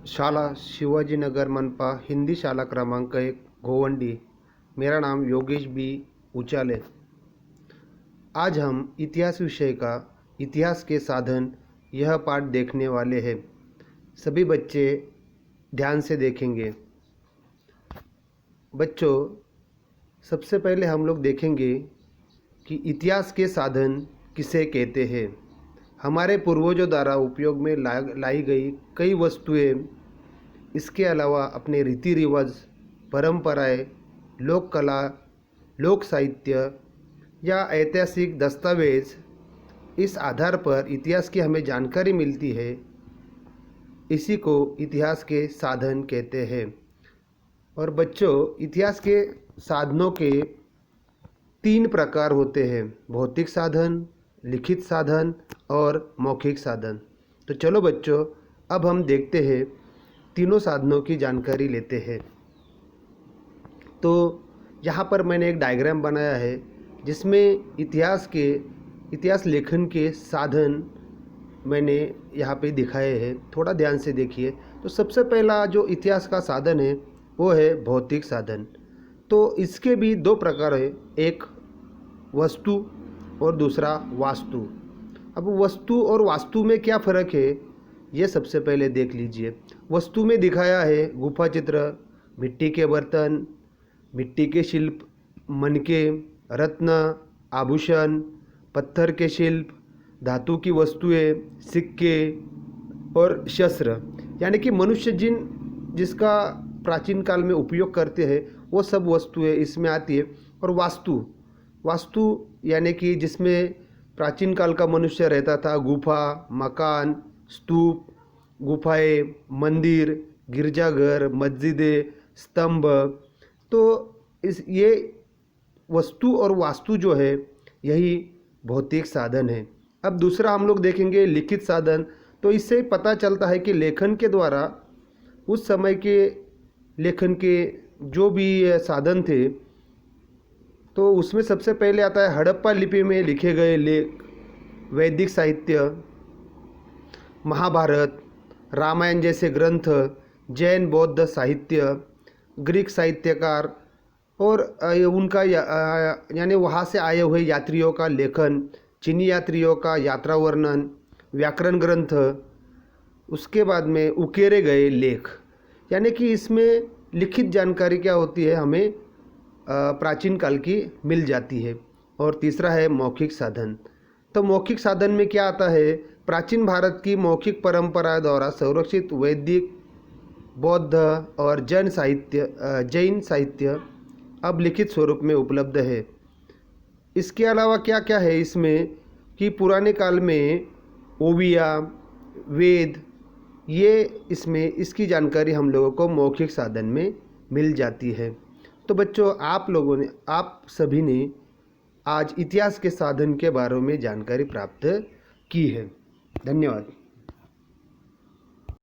शाला शिवाजीनगर मनपा हिंदी शाला क्रमांक 1 गोवंडी। मेरा नाम योगेश बी उचाले। आज हम इतिहास विषय का इतिहास के साधन यह पाठ देखने वाले हैं। सभी बच्चे ध्यान से देखेंगे। बच्चों, सबसे पहले हम लोग देखेंगे कि इतिहास के साधन किसे कहते हैं। हमारे पूर्वजों द्वारा उपयोग में लाई गई कई वस्तुएं, इसके अलावा अपने रीति रिवाज, परंपराएं, लोक कला, लोक साहित्य या ऐतिहासिक दस्तावेज, इस आधार पर इतिहास की हमें जानकारी मिलती है। इसी को इतिहास के साधन कहते हैं। और बच्चों, इतिहास के साधनों के 3 प्रकार होते हैं: भौतिक साधन, लिखित साधन और मौखिक साधन। तो चलो बच्चों, अब हम देखते हैं, तीनों साधनों की जानकारी लेते हैं। तो यहाँ पर मैंने एक डायग्राम बनाया है जिसमें इतिहास लेखन के साधन मैंने यहाँ पे दिखाए हैं। थोड़ा ध्यान से देखिए। तो सबसे पहला जो इतिहास का साधन है वो है भौतिक साधन। तो इसके भी 2 प्रकार है, एक वस्तु और दूसरा वास्तु। अब वस्तु और वास्तु में क्या फ़र्क है ये सबसे पहले देख लीजिए। वस्तु में दिखाया है गुफा चित्र, मिट्टी के बर्तन, मिट्टी के शिल्प, मनके, रत्न, आभूषण, पत्थर के शिल्प, धातु की वस्तुएं, सिक्के और शस्त्र, यानी कि मनुष्य जिसका प्राचीन काल में उपयोग करते हैं वो सब वस्तुएं इसमें आती है। और वास्तु यानी कि जिसमें प्राचीन काल का मनुष्य रहता था, गुफा, मकान, स्तूप, गुफाएं, मंदिर, गिरजाघर, मस्जिदें, स्तंभ। तो ये वस्तु और वास्तु जो है यही भौतिक साधन है। अब दूसरा हम लोग देखेंगे लिखित साधन। तो इससे पता चलता है कि लेखन के द्वारा उस समय के लेखन के जो भी साधन थे, तो उसमें सबसे पहले आता है हड़प्पा लिपि में लिखे गए लेख, वैदिक साहित्य, महाभारत, रामायण जैसे ग्रंथ, जैन बौद्ध साहित्य, ग्रीक साहित्यकार और उनका यानी वहाँ से आए हुए यात्रियों का लेखन, चीनी यात्रियों का यात्रा वर्णन, व्याकरण ग्रंथ, उसके बाद में उकेरे गए लेख। यानी कि इसमें लिखित जानकारी क्या होती है, हमें प्राचीन काल की मिल जाती है। और तीसरा है मौखिक साधन। तो मौखिक साधन में क्या आता है, प्राचीन भारत की मौखिक परंपरा द्वारा संरक्षित वैदिक, बौद्ध और जैन साहित्य अब लिखित स्वरूप में उपलब्ध है। इसके अलावा क्या क्या है इसमें कि पुराने काल में ओविया, वेद, ये इसकी जानकारी हम लोगों को मौखिक साधन में मिल जाती है। तो बच्चों, आप सभी ने आज इतिहास के साधन के बारे में जानकारी प्राप्त की है। धन्यवाद।